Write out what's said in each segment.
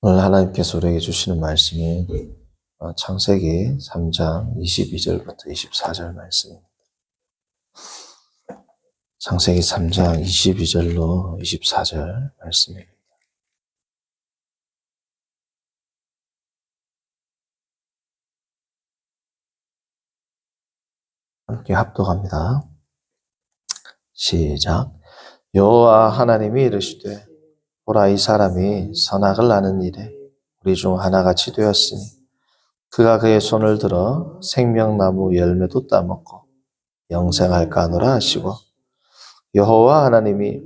오늘 하나님께서 우리에게 주시는 말씀이 창세기 3장 22절부터 24절 말씀입니다. 창세기 3장 22절로 24절 말씀입니다. 함께 합독합니다. 시작. 여호와 하나님이 이르시되 보라, 이 사람이 선악을 아는 일에 우리 중 하나같이 되었으니 그가 그의 손을 들어 생명나무 열매도 따먹고 영생할까 하노라 하시고, 여호와 하나님이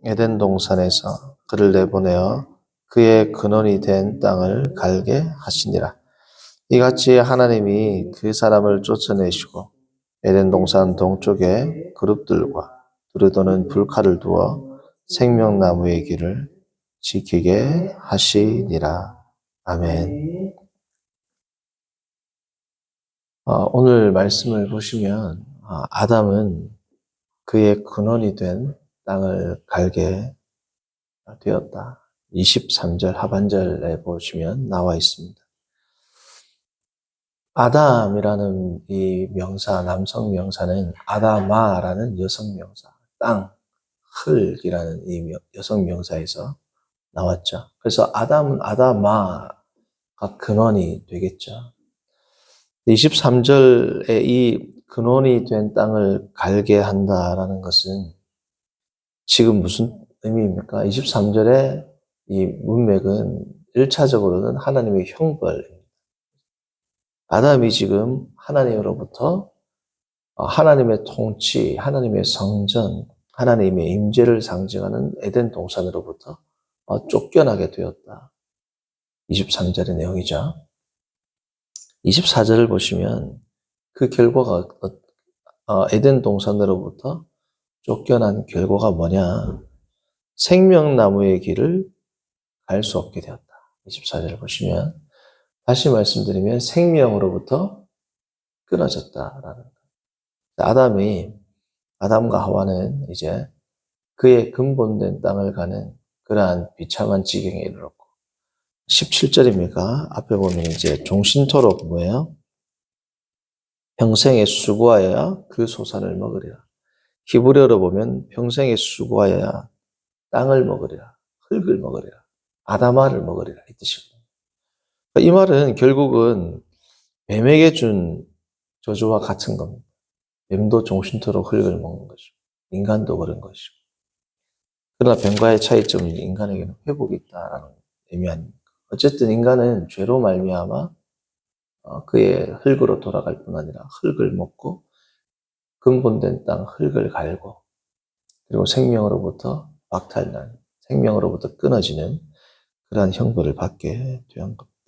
에덴 동산에서 그를 내보내어 그의 근원이 된 땅을 갈게 하시니라. 이같이 하나님이 그 사람을 쫓아내시고 에덴 동산 동쪽에 그룹들과 두루도는 불칼을 두어 생명나무의 길을 지키게 하시니라. 아멘. 오늘 말씀을 보시면 아담은 그의 근원이 된 땅을 갈게 되었다. 23절 하반절에 보시면 나와 있습니다. 아담이라는 이 명사, 남성 명사는 아다마라는 여성 명사, 땅, 흙이라는 이 여성 명사에서 나왔죠. 그래서 아담은 아다마가 근원이 되겠죠. 23절에 이 근원이 된 땅을 갈게 한다라는 것은 지금 무슨 의미입니까? 23절에 이 문맥은 1차적으로는 하나님의 형벌입니다. 아담이 지금 하나님으로부터 하나님의 통치, 하나님의 성전, 하나님의 임재를 상징하는 에덴 동산으로부터 쫓겨나게 되었다. 23절의 내용이죠. 24절을 보시면 그 결과가 에덴 동산으로부터 쫓겨난 결과가 뭐냐? 생명나무의 길을 갈 수 없게 되었다. 24절을 보시면 다시 말씀드리면 생명으로부터 끊어졌다라는 거예요. 아담과 하와는 이제 그의 근본된 땅을 가는 그러한 비참한 지경에 이르렀고, 17절입니까? 앞에 보면 이제 종신토록 뭐예요? 평생에 수고하여야 그 소산을 먹으리라. 히브리어로 보면 평생에 수고하여야 땅을 먹으리라. 흙을 먹으리라. 아담아를 먹으리라. 이 뜻이거든요. 이 말은 결국은 뱀에게 준 저주와 같은 겁니다. 뱀도 종신토록 흙을 먹는 것이고 인간도 그런 것이고, 그러나 뱀과의 차이점은 인간에게는 회복이 있다라는 의미 아닙니까? 어쨌든 인간은 죄로 말미암아 그의 흙으로 돌아갈 뿐 아니라 흙을 먹고 근본된 땅 흙을 갈고, 그리고 생명으로부터 박탈난, 생명으로부터 끊어지는 그러한 형벌을 받게 된 겁니다.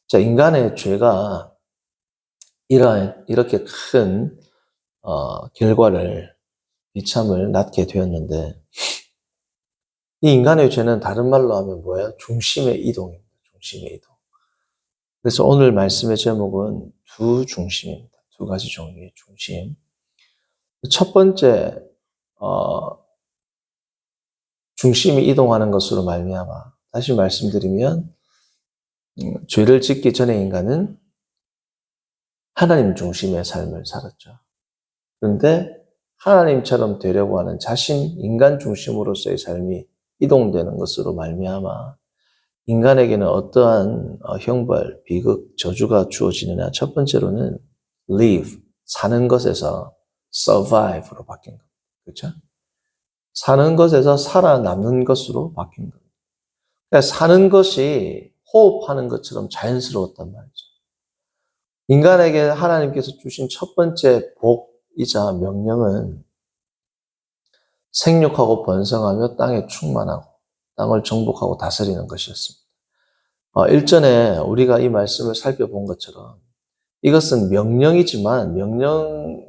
자, 인간의 죄가 이렇게 큰 결과를, 비참을 낳게 되었는데, 이 인간의 죄는 다른 말로 하면 뭐예요? 중심의 이동입니다. 중심의 이동. 그래서 오늘 말씀의 제목은 두 중심입니다. 두 가지 종류의 중심. 첫 번째, 중심이 이동하는 것으로 말미암아, 다시 말씀드리면 죄를 짓기 전에 인간은 하나님 중심의 삶을 살았죠. 그런데 하나님처럼 되려고 하는 인간 중심으로서의 삶이 이동되는 것으로 말미암아 인간에게는 어떠한 형벌, 비극, 저주가 주어지느냐. 첫 번째로는 live, 사는 것에서 survive로 바뀐 겁니다. 그렇죠? 사는 것에서 살아남는 것으로 바뀐 겁니다. 그러니까 사는 것이 호흡하는 것처럼 자연스러웠단 말이죠. 인간에게 하나님께서 주신 첫 번째 복이자 명령은 생육하고 번성하며 땅에 충만하고 땅을 정복하고 다스리는 것이었습니다. 일전에 우리가 이 말씀을 살펴본 것처럼 이것은 명령이지만, 명령의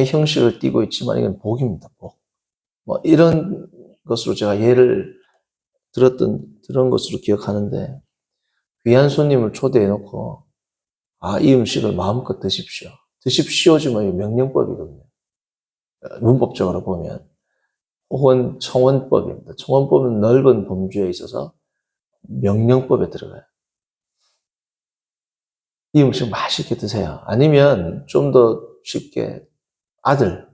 형식을 띠고 있지만 이건 복입니다. 복. 이런 것으로 제가 예를 들은 것으로 기억하는데, 귀한 손님을 초대해 놓고 이 음식을 마음껏 드십시오. 드십시오지만 명령법이거든요. 문법적으로 보면. 혹은 청원법입니다. 청원법은 넓은 범주에 있어서 명령법에 들어가요. 이 음식 맛있게 드세요. 아니면 좀 더 쉽게 아들,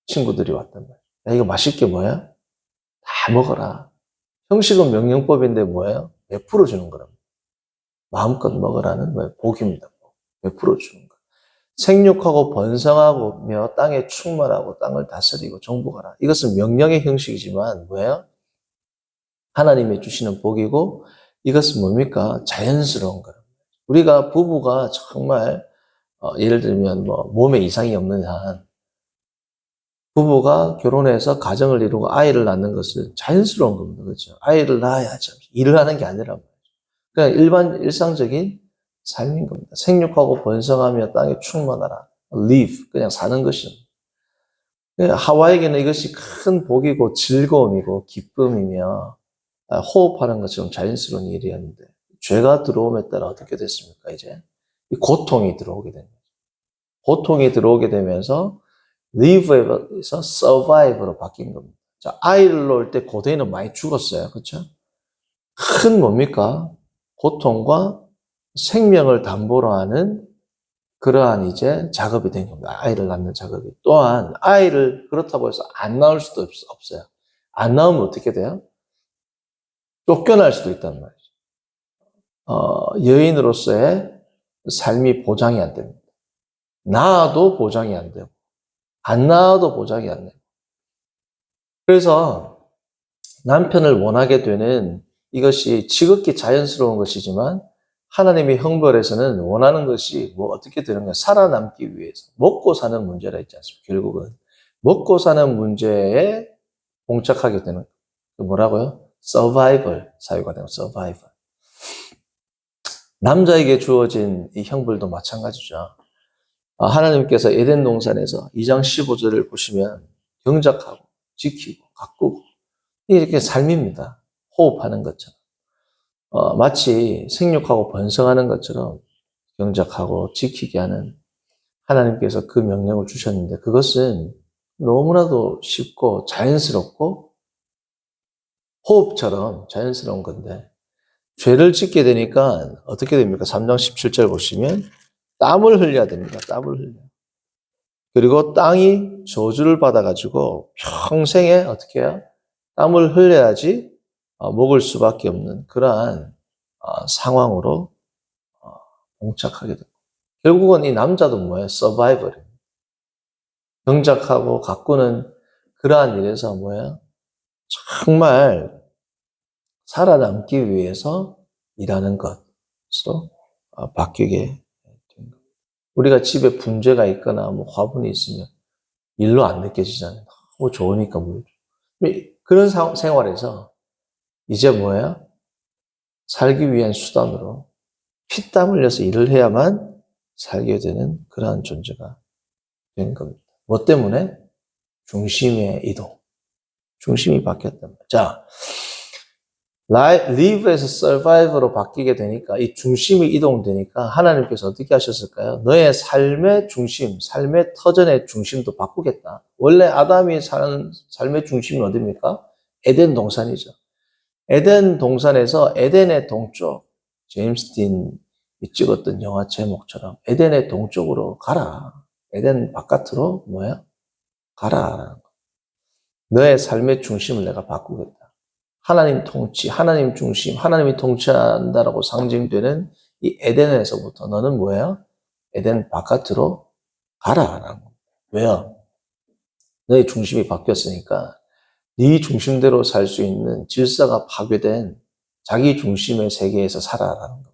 친구들이 왔단 말이에요. 야, 이거 맛있게 뭐야? 다 먹어라. 형식은 명령법인데 뭐예요? 베풀어 주는 거랍니다. 마음껏 먹으라는 뭐예요? 복입니다. 베풀어 주는 거. 생육하고 번성하며 땅에 충만하고 땅을 다스리고 정복하라. 이것은 명령의 형식이지만 뭐예요? 하나님이 주시는 복이고 이것은 뭡니까? 자연스러운 거예요. 우리가 부부가 정말 예를 들면 뭐 몸에 이상이 없는 한 부부가 결혼해서 가정을 이루고 아이를 낳는 것은 자연스러운 겁니다. 그렇죠? 아이를 낳아야죠. 일을 하는 게 아니라 말이죠. 그냥 일상적인 삶인 겁니다. 생육하고 번성하며 땅에 충만하라. live, 그냥 사는 것입니다. 하와에게는 이것이 큰 복이고 즐거움이고 기쁨이며 호흡하는 것처럼 자연스러운 일이었는데 죄가 들어옴에 따라 어떻게 됐습니까? 이제 고통이 들어오게 됩니다. 고통이 들어오게 되면서 live에서 survive로 바뀐 겁니다. 자, 아이를 낳을 때 고대인은 많이 죽었어요. 그렇죠? 큰 뭡니까? 고통과 생명을 담보로 하는 그러한 이제 작업이 된 겁니다. 아이를 낳는 작업이. 또한 아이를 그렇다고 해서 안 낳을 수도 없어요. 안 낳으면 어떻게 돼요? 쫓겨날 수도 있단 말이죠. 여인으로서의 삶이 보장이 안 됩니다. 낳아도 보장이 안 되고, 안 낳아도 보장이 안 돼요. 그래서 남편을 원하게 되는 이것이 지극히 자연스러운 것이지만 하나님의 형벌에서는 원하는 것이 뭐 어떻게 되는 거야? 살아남기 위해서. 먹고 사는 문제라 있지 않습니까? 결국은. 먹고 사는 문제에 봉착하게 되는 뭐라고요? survival 사유가 되는 survival. 남자에게 주어진 이 형벌도 마찬가지죠. 하나님께서 에덴 동산에서 2장 15절을 보시면 경작하고 지키고 가꾸고 이렇게 삶입니다. 호흡하는 것처럼. 마치 생육하고 번성하는 것처럼 경작하고 지키게 하는 하나님께서 그 명령을 주셨는데 그것은 너무나도 쉽고 자연스럽고 호흡처럼 자연스러운 건데 죄를 짓게 되니까 어떻게 됩니까? 3장 17절 보시면 땀을 흘려야 됩니다. 땀을 흘려. 그리고 땅이 저주를 받아가지고 평생에 어떻게 해요? 땀을 흘려야지 먹을 수밖에 없는 그러한 상황으로 봉착하게 됩니다. 결국은 이 남자도 뭐예요? 서바이벌입니다. 경작하고 가꾸는 그러한 일에서 뭐예요? 정말 살아남기 위해서 일하는 것으로 바뀌게 된 겁니다. 우리가 집에 분재가 있거나 뭐 화분이 있으면 일로 안 느껴지잖아요. 너무 좋으니까 물. 그런 생활에서 이제 뭐예요? 살기 위한 수단으로 피땀 흘려서 일을 해야만 살게 되는 그러한 존재가 된 겁니다. 뭐 때문에? 중심의 이동. 중심이 바뀌었단 말이에요. 자, live에서 survive로 바뀌게 되니까 이 중심이 이동되니까 하나님께서 어떻게 하셨을까요? 너의 삶의 중심, 삶의 터전의 중심도 바꾸겠다. 원래 아담이 사는 삶의 중심은 어디입니까? 에덴 동산이죠. 에덴 동산에서 에덴의 동쪽, 제임스 딘이 찍었던 영화 제목처럼 에덴의 동쪽으로 가라. 에덴 바깥으로 뭐야? 가라. 너의 삶의 중심을 내가 바꾸겠다. 하나님 통치, 하나님 중심, 하나님이 통치한다라고 상징되는 이 에덴에서부터 너는 뭐예요? 에덴 바깥으로 가라라는 겁니다. 왜요? 너의 중심이 바뀌었으니까 네 중심대로 살 수 있는 질서가 파괴된 자기 중심의 세계에서 살아라는 겁니다.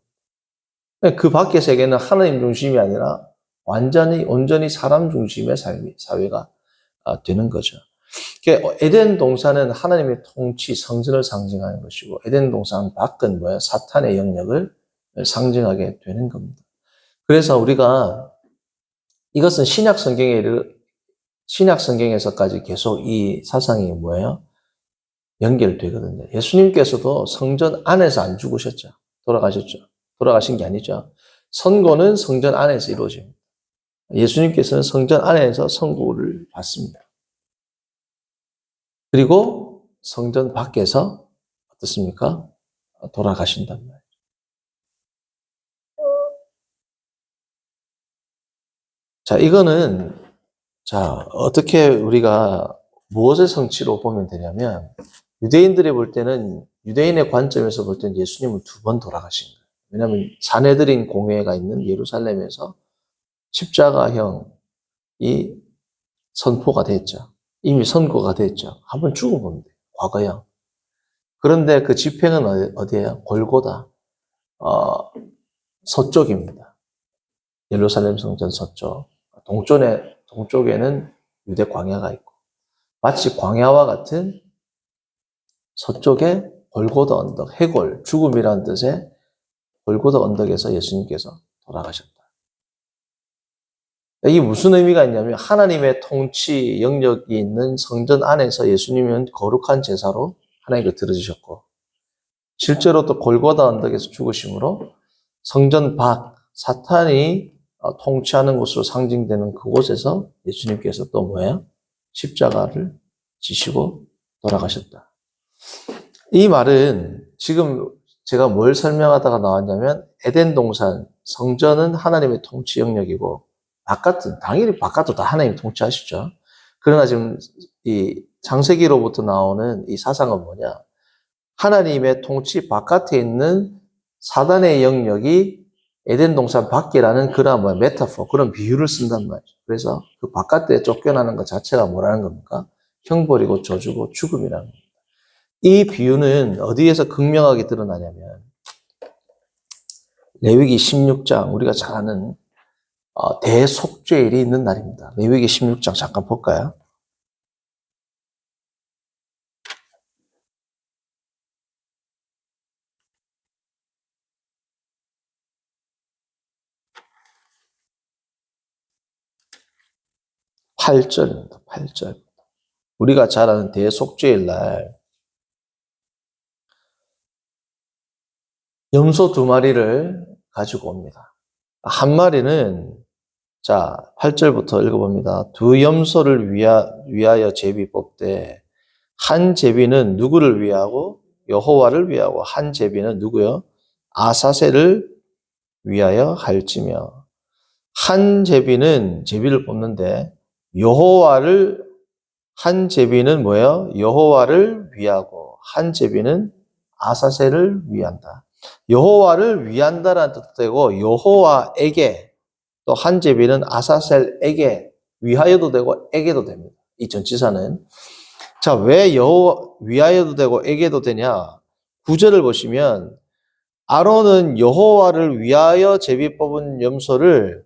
그 밖의 세계는 하나님 중심이 아니라 온전히 사람 중심의 사회가 되는 거죠. 에덴 동산은 하나님의 통치, 성전을 상징하는 것이고 에덴 동산 밖은 뭐예요? 사탄의 영역을 상징하게 되는 겁니다. 그래서 우리가 이것은 신약 성경에서까지 계속 이 사상이 뭐예요? 연결되거든요. 예수님께서도 성전 안에서 안 죽으셨죠. 돌아가셨죠. 돌아가신 게 아니죠. 선고는 성전 안에서 이루어집니다. 예수님께서는 성전 안에서 선고를 받습니다. 그리고 성전 밖에서 어떻습니까? 돌아가신단 말이에요. 자, 이거는, 자, 어떻게 우리가 무엇의 성취로 보면 되냐면, 유대인들이 볼 때는, 유대인의 관점에서 볼 때는 예수님은 2번 돌아가신 거예요. 왜냐하면 사내들인 공회가 있는 예루살렘에서 십자가형이 선포가 됐죠. 이미 선고가 됐죠. 한번 죽어보면 돼요. 과거형. 그런데 그 집행은 어디예요? 골고다. 서쪽입니다. 예루살렘 성전 서쪽. 동쪽에는 유대 광야가 있고, 마치 광야와 같은 서쪽에 골고다 언덕, 해골, 죽음이라는 뜻의 골고다 언덕에서 예수님께서 돌아가셨다. 이게 무슨 의미가 있냐면 하나님의 통치 영역이 있는 성전 안에서 예수님은 거룩한 제사로 하나님께 드려지셨고, 실제로 또 골고다 언덕에서 죽으심으로 성전 밖, 사탄이 통치하는 곳으로 상징되는 그곳에서 예수님께서 또 뭐예요? 십자가를 지시고 돌아가셨다. 이 말은 지금 제가 뭘 설명하다가 나왔냐면 에덴 동산, 성전은 하나님의 통치 영역이고 바깥은 당연히 바깥도 다 하나님이 통치하시죠. 그러나 지금 이 창세기로부터 나오는 이 사상은 뭐냐? 하나님의 통치 바깥에 있는 사단의 영역이 에덴 동산 밖이라는 그런 메타포, 그런 비유를 쓴단 말이죠. 그래서 그 바깥에 쫓겨나는 것 자체가 뭐라는 겁니까? 형벌이고 저주고 죽음이라는 겁니다. 이 비유는 어디에서 극명하게 드러나냐면 레위기 16장, 우리가 잘 아는 대속죄일이 있는 날입니다. 레위기 16장 잠깐 볼까요? (8절입니다) 8절. 우리가 잘 아는 대속죄일 날 염소 2마리를 가지고 옵니다. 한 마리는, 자, 8절부터 읽어봅니다. 2 염소를 위하여 제비 뽑되 한 제비는 누구를 위하고? 여호와를 위하고, 한 제비는 누구요? 아사셀을 위하여 할지며. 한 제비는 제비를 뽑는데 한 제비는 뭐예요? 여호와를 위하고, 한 제비는 아사셀을 위한다. 여호와를 위한다라는 뜻도 되고 여호와에게, 또 한 제비는 아사셀에게 위하여도 되고 에게도 됩니다. 이 전치사는. 자, 왜 여호와 위하여도 되고 에게도 되냐? 9절을 보시면 아론은 여호와를 위하여 제비 뽑은 염소를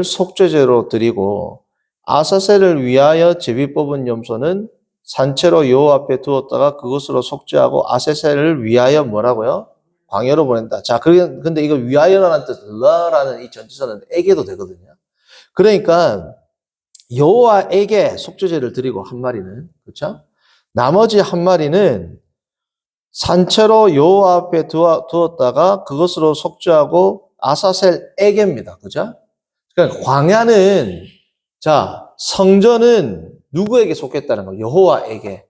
속죄제로 드리고, 아사셀을 위하여 제비 뽑은 염소는 산채로 여호와 앞에 두었다가 그것으로 속죄하고, 아사셀을 위하여 뭐라고요? 광야로 보낸다. 자, 근데 이거 위하여라는 뜻, 라는 이 전치사는 에게도 되거든요. 그러니까 여호와에게 속죄제를 드리고 한 마리는, 그렇죠? 나머지 한 마리는 산채로 여호와 앞에 두었다가 그것으로 속죄하고 아사셀에게입니다. 그죠? 그러니까 광야는, 자, 성전은 누구에게 속했다는 거예요? 여호와에게.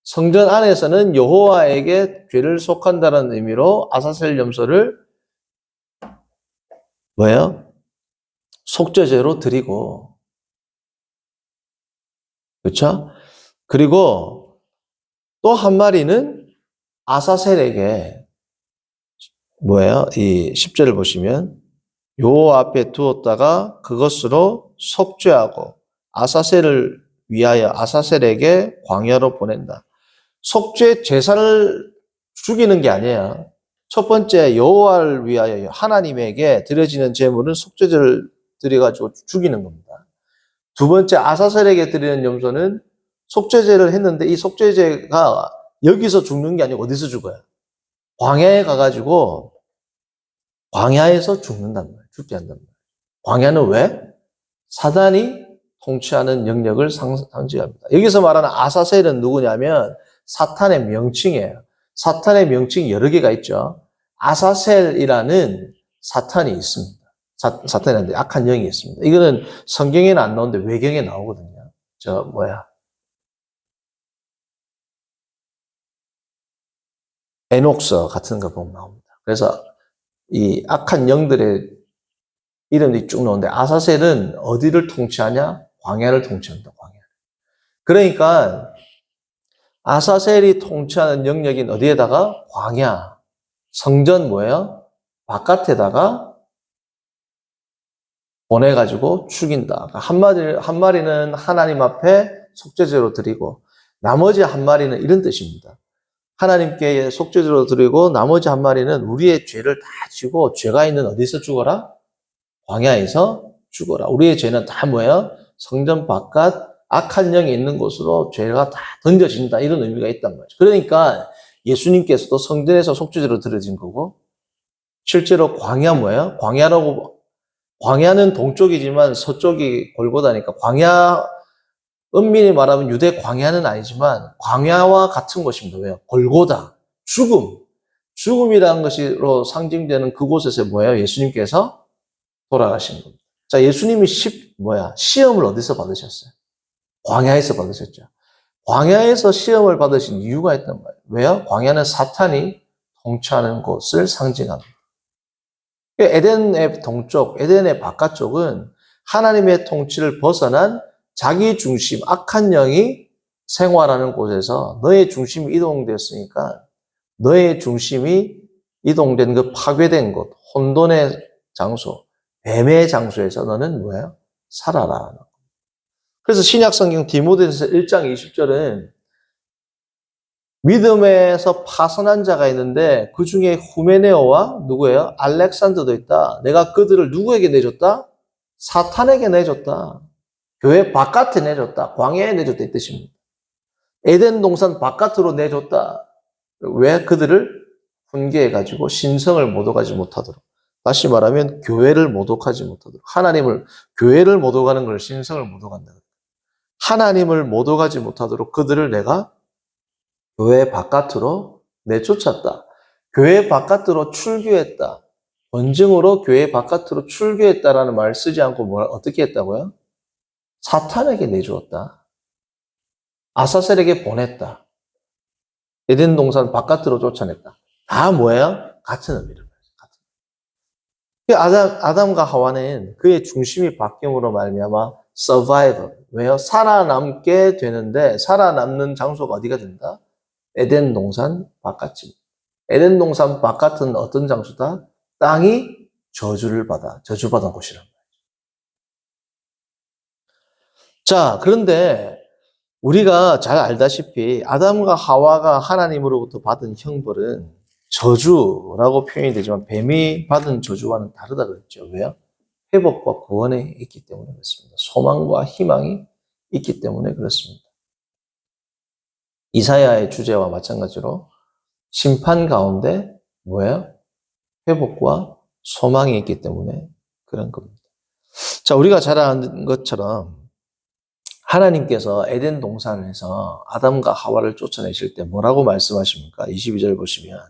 성전 안에서는 여호와에게 죄를 속한다는 의미로 아사셀 염소를 뭐예요? 속죄제로 드리고, 그렇죠? 그리고 또 한 마리는 아사셀에게 뭐예요? 이 10절을 보시면 여호와 앞에 두었다가 그것으로 속죄하고 아사셀을 위하여 아사셀에게 광야로 보낸다. 속죄 제사를 죽이는 게 아니에요. 첫 번째 여호와를 위하여 하나님에게 드려지는 제물은 속죄제를 드려가지고 죽이는 겁니다. 두 번째 아사셀에게 드리는 염소는 속죄제를 했는데 이 속죄제가 여기서 죽는 게 아니고 어디서 죽어요? 광야에 가가지고 광야에서 죽는단 말이에요. 죽게 한단 말이에요. 광야는 왜? 사단이 통치하는 영역을 상징합니다. 여기서 말하는 아사셀은 누구냐면 사탄의 명칭이에요. 사탄의 명칭이 여러 개가 있죠. 아사셀이라는 사탄이 있습니다. 사탄이라는 악한 영이 있습니다. 이거는 성경에는 안 나오는데 외경에 나오거든요. 에녹서 같은 거 보면 나옵니다. 그래서 이 악한 영들의 이름이 쭉 나오는데 아사셀은 어디를 통치하냐? 광야를 통치한다. 광야. 그러니까 아사셀이 통치하는 영역인 어디에다가? 광야. 성전 뭐예요? 바깥에다가 보내가지고 죽인다. 한 마리는 하나님 앞에 속죄제로 드리고 나머지 한 마리는 이런 뜻입니다. 하나님께 속죄제로 드리고 나머지 한 마리는 우리의 죄를 다 지고 죄가 있는 어디서 죽어라? 광야에서 죽어라. 우리의 죄는 다 뭐예요? 성전 바깥 악한 영이 있는 곳으로 죄가 다 던져진다. 이런 의미가 있단 말이죠. 그러니까 예수님께서도 성전에서 속죄제로 드려진 거고 실제로 광야 뭐예요? 광야는 동쪽이지만 서쪽이 골고다니까 광야 엄밀히 말하면 유대 광야는 아니지만 광야와 같은 곳입니다. 왜요? 골고다. 죽음이라는 것으로 상징되는 그곳에서 뭐예요? 예수님께서 돌아가신 겁니다. 자, 예수님이 시험을 어디서 받으셨어요? 광야에서 받으셨죠. 광야에서 시험을 받으신 이유가 있단 말이에요. 왜요? 광야는 사탄이 통치하는 곳을 상징합니다. 에덴의 동쪽, 에덴의 바깥쪽은 하나님의 통치를 벗어난 자기 중심, 악한 영이 생활하는 곳에서 너의 중심이 이동됐으니까 너의 중심이 이동된 그 파괴된 곳, 혼돈의 장소, 뱀의 장소에서 너는 뭐예요? 살아라. 그래서 신약성경 디모데전서 1장 20절은 믿음에서 파선한 자가 있는데 그 중에 후메네오와 누구예요? 알렉산더도 있다. 내가 그들을 누구에게 내줬다? 사탄에게 내줬다. 교회 바깥에 내줬다. 광야에 내줬다 이 뜻입니다. 에덴 동산 바깥으로 내줬다. 왜? 그들을 훈계해가지고 신성을 모독하지 못하도록. 다시 말하면 교회를 모독하지 못하도록. 교회를 모독하는 걸 신성을 모독한다. 하나님을 모독하지 못하도록 그들을 내가 교회 바깥으로 내쫓았다. 교회 바깥으로 출교했다. 본증으로 교회 바깥으로 출교했다라는 말을 쓰지 않고 어떻게 했다고요? 사탄에게 내주었다. 아사셀에게 보냈다. 에덴 동산 바깥으로 쫓아냈다. 다 뭐예요? 같은 의미를. 아담과 하와는 그의 중심이 바뀜으로 말미암아 survival. 왜요? 살아남게 되는데 살아남는 장소가 어디가 된다? 에덴 동산 바깥입니다. 에덴 동산 바깥은 어떤 장소다? 땅이 저주받은 곳이란 말이죠. 자, 그런데 우리가 잘 알다시피 아담과 하와가 하나님으로부터 받은 형벌은 저주라고 표현이 되지만 뱀이 받은 저주와는 다르다 그랬죠. 왜요? 회복과 구원이 있기 때문에 그렇습니다. 소망과 희망이 있기 때문에 그렇습니다. 이사야의 주제와 마찬가지로 심판 가운데 뭐예요? 회복과 소망이 있기 때문에 그런 겁니다. 자, 우리가 잘 아는 것처럼 하나님께서 에덴 동산에서 아담과 하와를 쫓아내실 때 뭐라고 말씀하십니까? 22절 보시면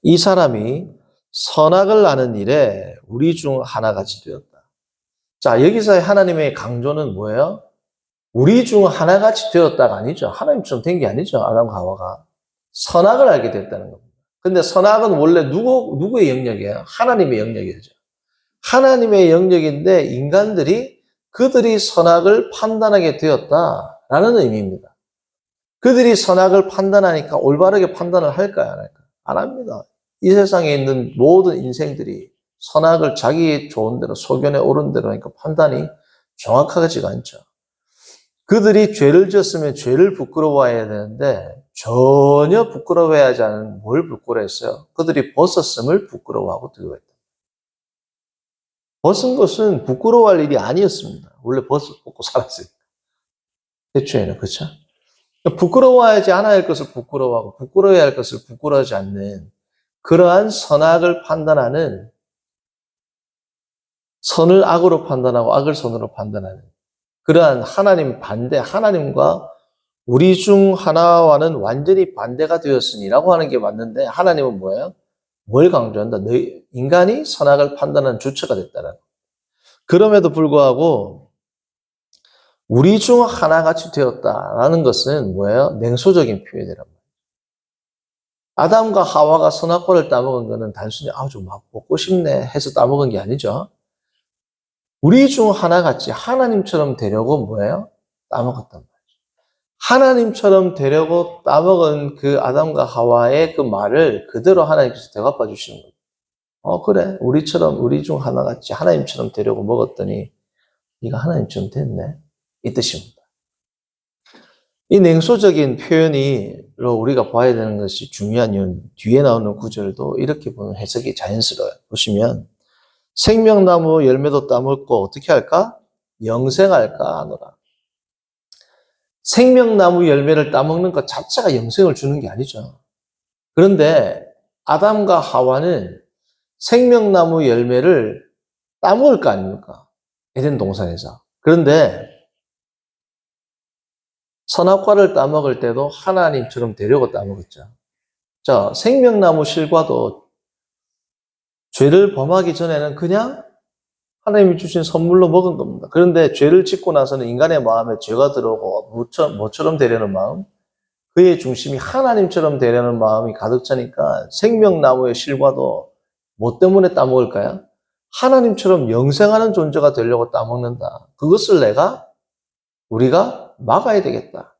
이 사람이 선악을 아는 일에 우리 중 하나같이 되었다. 자, 여기서의 하나님의 강조는 뭐예요? 우리 중 하나같이 되었다가 아니죠. 하나님처럼 된 게 아니죠. 아담과 하와가. 선악을 알게 됐다는 겁니다. 근데 선악은 원래 누구의 영역이에요? 하나님의 영역이죠. 하나님의 영역인데 그들이 선악을 판단하게 되었다라는 의미입니다. 그들이 선악을 판단하니까 올바르게 판단을 할까요? 안 할까요? 안 합니다. 이 세상에 있는 모든 인생들이 선악을 자기 좋은 대로 소견에 옳은 대로 하니까 판단이 정확하지가 않죠. 그들이 죄를 지었으면 죄를 부끄러워해야 되는데 전혀 부끄러워하지 않은 뭘 부끄러워했어요? 그들이 벗었음을 부끄러워하고 두려워했다. 벗은 것은 부끄러워할 일이 아니었습니다. 원래 벗고 살았으니까. 대초에는 그렇죠? 부끄러워하지 않아야 할 것을 부끄러워하고 부끄러워야 할 것을 부끄러워하지 않는 그러한 선악을 판단하는 선을 악으로 판단하고 악을 선으로 판단하는 그러한 하나님과 우리 중 하나와는 완전히 반대가 되었으니라고 하는 게 맞는데 하나님은 뭐예요? 뭘 강조한다? 인간이 선악을 판단하는 주체가 됐다는. 그럼에도 불구하고 우리 중 하나같이 되었다라는 것은 뭐예요? 냉소적인 표현이란 말이에요. 아담과 하와가 선악과를 따먹은 거는 단순히 아주 막 먹고 싶네 해서 따먹은 게 아니죠. 우리 중 하나같이 하나님처럼 되려고 뭐예요? 따먹었단 말이에요. 하나님처럼 되려고 따먹은 그 아담과 하와의 그 말을 그대로 하나님께서 되갚아 주시는 거예요. 그래. 우리 중 하나같이 하나님처럼 되려고 먹었더니 네가 하나님처럼 됐네. 이 뜻입니다. 이 냉소적인 표현으로 우리가 봐야 되는 것이 중요한 이유는 뒤에 나오는 구절도 이렇게 보면 해석이 자연스러워요. 보시면 생명나무 열매도 따먹고 어떻게 할까? 영생할까 하노라. 생명나무 열매를 따먹는 것 자체가 영생을 주는 게 아니죠. 그런데 아담과 하와는 생명나무 열매를 따먹을 거 아닙니까? 에덴 동산에서. 그런데 선악과를 따먹을 때도 하나님처럼 되려고 따먹었죠. 자, 생명나무 실과도 죄를 범하기 전에는 그냥 하나님이 주신 선물로 먹은 겁니다. 그런데 죄를 짓고 나서는 인간의 마음에 죄가 들어오고 뭐처럼 되려는 마음, 그의 중심이 하나님처럼 되려는 마음이 가득 차니까 생명나무의 실과도 뭐 때문에 따먹을까요? 하나님처럼 영생하는 존재가 되려고 따먹는다. 그것을 우리가 막아야 되겠다.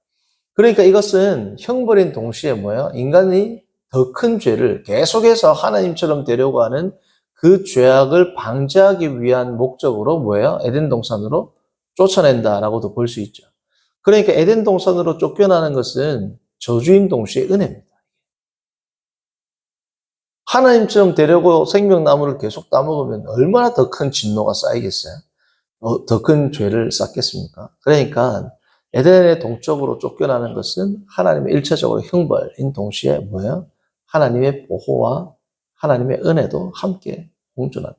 그러니까 이것은 형벌인 동시에 뭐예요? 인간이 더 큰 죄를 계속해서 하나님처럼 되려고 하는 그 죄악을 방지하기 위한 목적으로 뭐예요? 에덴 동산으로 쫓아낸다라고도 볼 수 있죠. 그러니까 에덴 동산으로 쫓겨나는 것은 저주인 동시에 은혜입니다. 하나님처럼 되려고 생명나무를 계속 따먹으면 얼마나 더 큰 진노가 쌓이겠어요? 더 큰 죄를 쌓겠습니까? 그러니까 에덴의 동쪽으로 쫓겨나는 것은 하나님의 일차적으로 형벌인 동시에 뭐예요? 하나님의 보호와 하나님의 은혜도 함께 공존한다.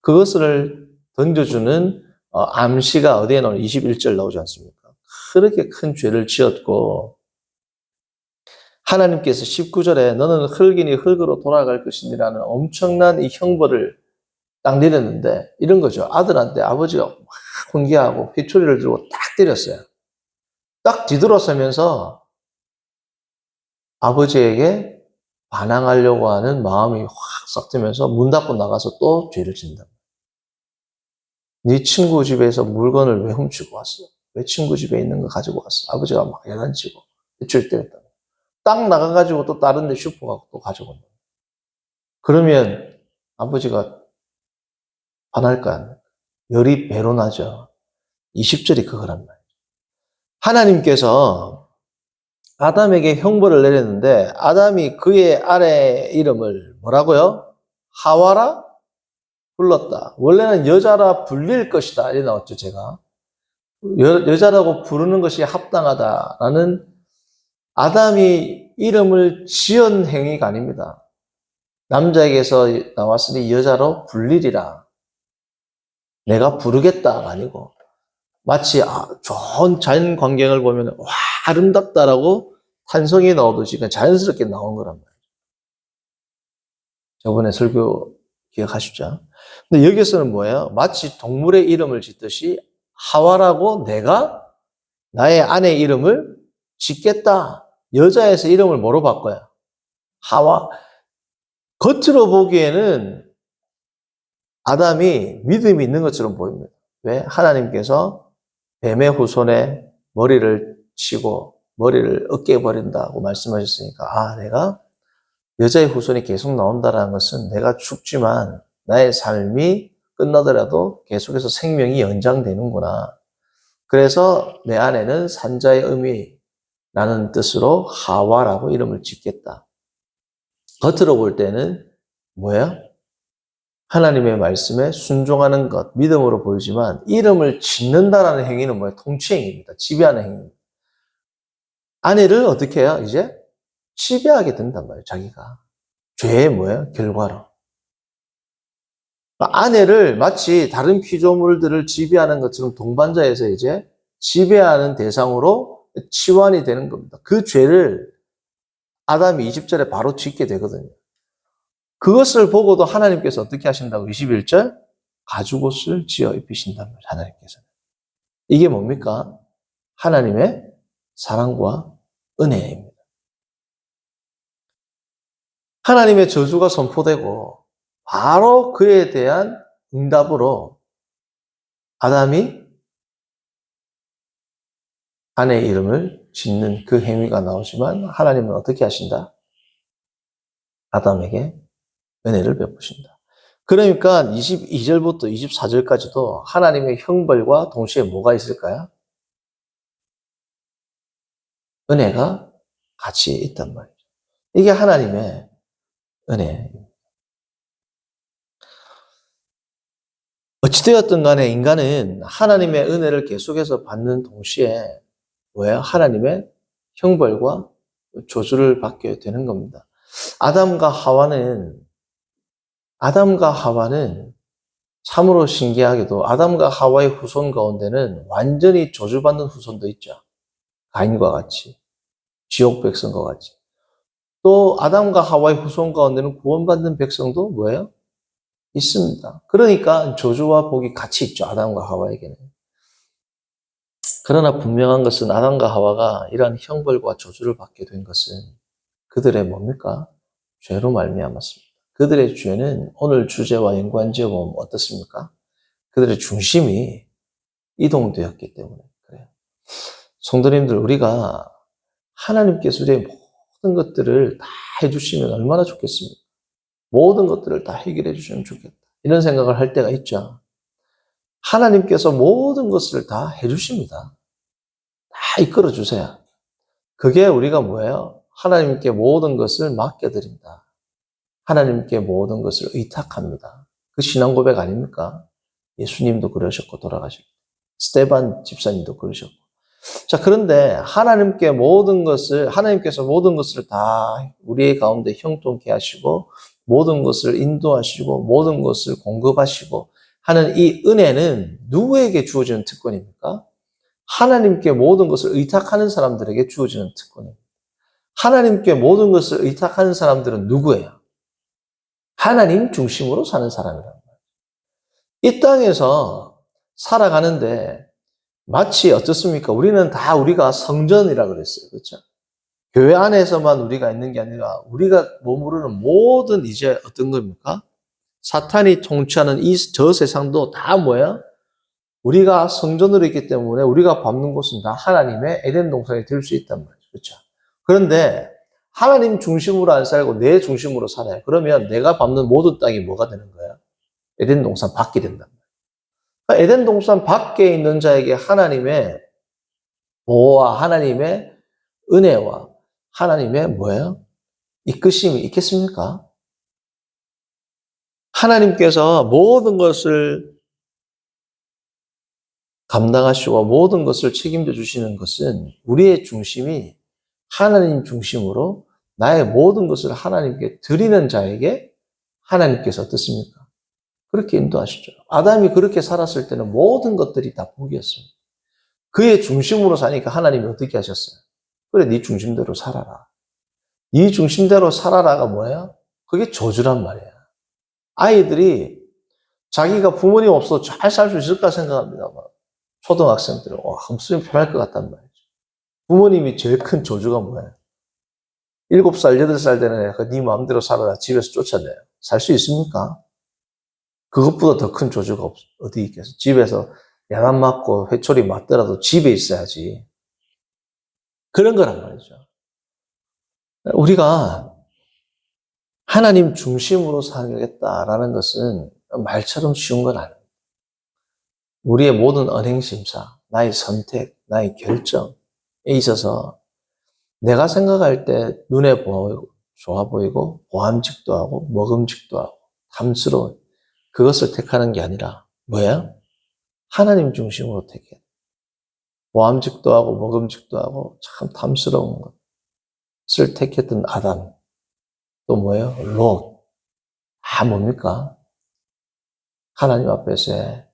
그것을 던져주는 암시가 어디에 나오는 21절 나오지 않습니까? 그렇게 큰 죄를 지었고 하나님께서 19절에 너는 흙이니 흙으로 돌아갈 것이니라는 엄청난 이 형벌을 딱 내렸는데 이런 거죠. 아들한테 아버지가 막 훈계하고 회초리를 들고 딱 때렸어요. 딱 뒤돌아서면서 아버지에게 반항하려고 하는 마음이 확 싹트면서 문 닫고 나가서 또 죄를 짓는다. 네 친구 집에서 물건을 왜 훔치고 왔어? 왜 친구 집에 있는 거 가지고 왔어? 아버지가 막 야단치고 회초리 때렸다. 딱 나가가지고 또 다른 데 슈퍼 가고 또 가지고 온다. 그러면 아버지가 반할까 안 할까? 열이 배로 나죠. 20절이 그거란 말이에요. 하나님께서 아담에게 형벌을 내렸는데 아담이 그의 아내 이름을 뭐라고요? 하와라 불렀다. 원래는 여자라 불릴 것이다. 이래 나왔죠, 제가. 여자라고 부르는 것이 합당하다라는 아담이 이름을 지은 행위가 아닙니다. 남자에게서 나왔으니 여자로 불리리라. 내가 부르겠다가 아니고 마치 좋은 자연 광경을 보면 와 아름답다라고 탄성이 나오듯이 그냥 자연스럽게 나온 거란 말이에요. 저번에 설교 기억하시죠? 근데 여기서는 뭐예요? 마치 동물의 이름을 짓듯이 하와라고 내가 나의 아내 이름을 짓겠다. 여자에서 이름을 뭐로 바꿔요? 하와. 겉으로 보기에는 아담이 믿음이 있는 것처럼 보입니다. 왜? 하나님께서 뱀의 후손에 머리를 치고 머리를 어깨에 버린다고 말씀하셨으니까 내가 여자의 후손이 계속 나온다는 것은 내가 죽지만 나의 삶이 끝나더라도 계속해서 생명이 연장되는구나. 그래서 내 아내는 산자의 의미라는 뜻으로 하와라고 이름을 짓겠다. 겉으로 볼 때는 뭐예요? 하나님의 말씀에 순종하는 것, 믿음으로 보이지만 이름을 짓는다라는 행위는 뭐예요? 통치행위입니다. 지배하는 행위입니다. 아내를 어떻게 해요? 이제 지배하게 된단 말이에요. 자기가. 죄의 뭐예요? 결과로. 아내를 마치 다른 피조물들을 지배하는 것처럼 동반자에서 이제 지배하는 대상으로 치환이 되는 겁니다. 그 죄를 아담이 20절에 바로 짓게 되거든요. 그것을 보고도 하나님께서 어떻게 하신다고 21절? 가죽옷을 지어 입히신단 말이에요. 하나님께서. 이게 뭡니까? 하나님의 사랑과 은혜입니다. 하나님의 저주가 선포되고 바로 그에 대한 응답으로 아담이 아내의 이름을 짓는 그 행위가 나오지만 하나님은 어떻게 하신다? 아담에게 은혜를 베푸신다. 그러니까 22절부터 24절까지도 하나님의 형벌과 동시에 뭐가 있을까요? 은혜가 같이 있단 말이죠. 이게 하나님의 은혜. 어찌되었든 간에 인간은 하나님의 은혜를 계속해서 받는 동시에 뭐예요? 하나님의 형벌과 저주를 받게 되는 겁니다. 아담과 하와는 참으로 신기하게도 아담과 하와의 후손 가운데는 완전히 저주받는 후손도 있죠. 가인과 같이, 지옥 백성과 같이. 또 아담과 하와의 후손 가운데는 구원받는 백성도 뭐예요? 있습니다. 그러니까 저주와 복이 같이 있죠. 아담과 하와에게는. 그러나 분명한 것은 아담과 하와가 이러한 형벌과 저주를 받게 된 것은 그들의 뭡니까? 죄로 말미암았습니다. 그들의 죄는 오늘 주제와 연관지어보면 어떻습니까? 그들의 중심이 이동되었기 때문에 그래요. 성도님들, 우리가 하나님께서 우리의 모든 것들을 다 해주시면 얼마나 좋겠습니까? 모든 것들을 다 해결해 주시면 좋겠다. 이런 생각을 할 때가 있죠. 하나님께서 모든 것을 다 해주십니다. 다 이끌어 주세요. 그게 우리가 뭐예요? 하나님께 모든 것을 맡겨드린다. 하나님께 모든 것을 의탁합니다. 그 신앙 고백 아닙니까? 예수님도 그러셨고 돌아가셨고 스테반 집사님도 그러셨고. 자, 그런데 하나님께서 모든 것을 다 우리의 가운데 형통케 하시고 모든 것을 인도하시고 모든 것을 공급하시고 하는 이 은혜는 누구에게 주어지는 특권입니까? 하나님께 모든 것을 의탁하는 사람들에게 주어지는 특권입니다. 하나님께 모든 것을 의탁하는 사람들은 누구예요? 하나님 중심으로 사는 사람이란 말이에요. 이 땅에서 살아가는데 마치 어떻습니까? 우리가 성전이라고 그랬어요. 그렇죠? 교회 안에서만 우리가 있는 게 아니라 우리가 머무르는 모든 이제 어떤 겁니까? 사탄이 통치하는 저 세상도 다 뭐예요? 우리가 성전으로 있기 때문에 우리가 밟는 곳은 다 하나님의 에덴 동산이 될 수 있단 말이죠. 그렇죠? 그런데 하나님 중심으로 안 살고 내 중심으로 살아요. 그러면 내가 밟는 모든 땅이 뭐가 되는 거예요? 에덴 동산 밖이 된단 말이에요. 그러니까 에덴 동산 밖에 있는 자에게 하나님의 보호와 하나님의 은혜와 하나님의 뭐예요? 이끄심이 있겠습니까? 하나님께서 모든 것을 감당하시고 모든 것을 책임져 주시는 것은 우리의 중심이 하나님 중심으로 나의 모든 것을 하나님께 드리는 자에게 하나님께서 어떻습니까? 그렇게 인도하시죠. 아담이 그렇게 살았을 때는 모든 것들이 다 복이었습니다. 그의 중심으로 사니까 하나님이 어떻게 하셨어요? 그래, 네 중심대로 살아라. 네 중심대로 살아라가 뭐예요? 그게 저주란 말이에요. 아이들이 자기가 부모님 없어도 잘 살 수 있을까 생각합니다. 초등학생들은 없으면 편할 것 같단 말이죠. 부모님이 제일 큰 저주가 뭐예요? 7살, 8살 되는 애가 네 마음대로 살아라 집에서 쫓아내요. 살 수 있습니까? 그것보다 더 큰 저주가 어디 있겠어? 집에서 야단 맞고 회초리 맞더라도 집에 있어야지. 그런 거란 말이죠. 우리가 하나님 중심으로 살겠다라는 것은 말처럼 쉬운 건 아닙니다. 우리의 모든 언행심사, 나의 선택, 나의 결정에 있어서 내가 생각할 때 눈에 보이고 좋아 보이고 보암직도 하고 먹음직도 하고 탐스러운 그것을 택하는 게 아니라 뭐야? 하나님 중심으로 택해. 보암직도 하고 먹음직도 하고 참 탐스러운 것을 택했던 아담. 또 뭐예요? 롯. 다 뭡니까? 하나님 앞에서의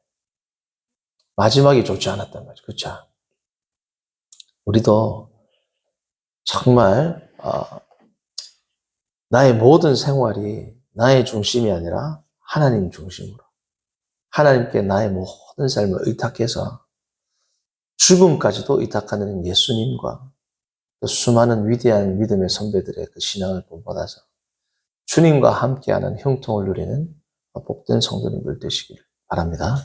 마지막이 좋지 않았단 말이죠. 그렇죠? 우리도 정말 나의 모든 생활이 나의 중심이 아니라 하나님 중심으로 하나님께 나의 모든 삶을 의탁해서 죽음까지도 의탁하는 예수님과 그 수많은 위대한 믿음의 선배들의 그 신앙을 본받아서 주님과 함께하는 형통을 누리는 복된 성도님들 되시기를 바랍니다.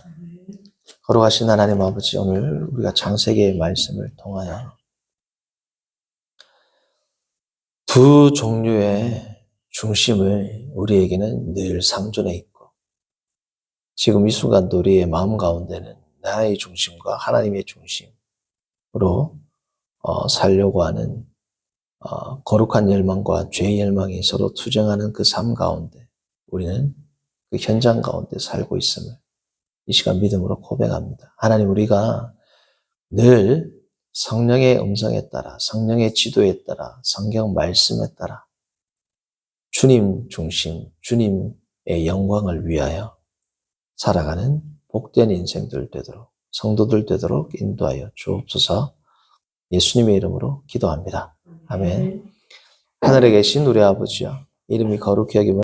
거룩하신 하나님 아버지, 오늘 우리가 창세기의 말씀을 통하여 두 종류의 중심을 우리에게는 늘 상존해 있고, 지금 이 순간도 우리의 마음 가운데는 나의 중심과 하나님의 중심으로 살려고 하는 거룩한 열망과 죄의 열망이 서로 투쟁하는 그 삶 가운데 우리는 그 현장 가운데 살고 있음을 이 시간 믿음으로 고백합니다. 하나님, 우리가 늘 성령의 음성에 따라, 성령의 지도에 따라, 성경 말씀에 따라 주님 중심, 주님의 영광을 위하여 살아가는 복된 인생들 되도록, 성도들 되도록 인도하여 주옵소서. 예수님의 이름으로 기도합니다. 아멘. 하늘에 계신 우리 아버지여, 이름이 거룩히 여김을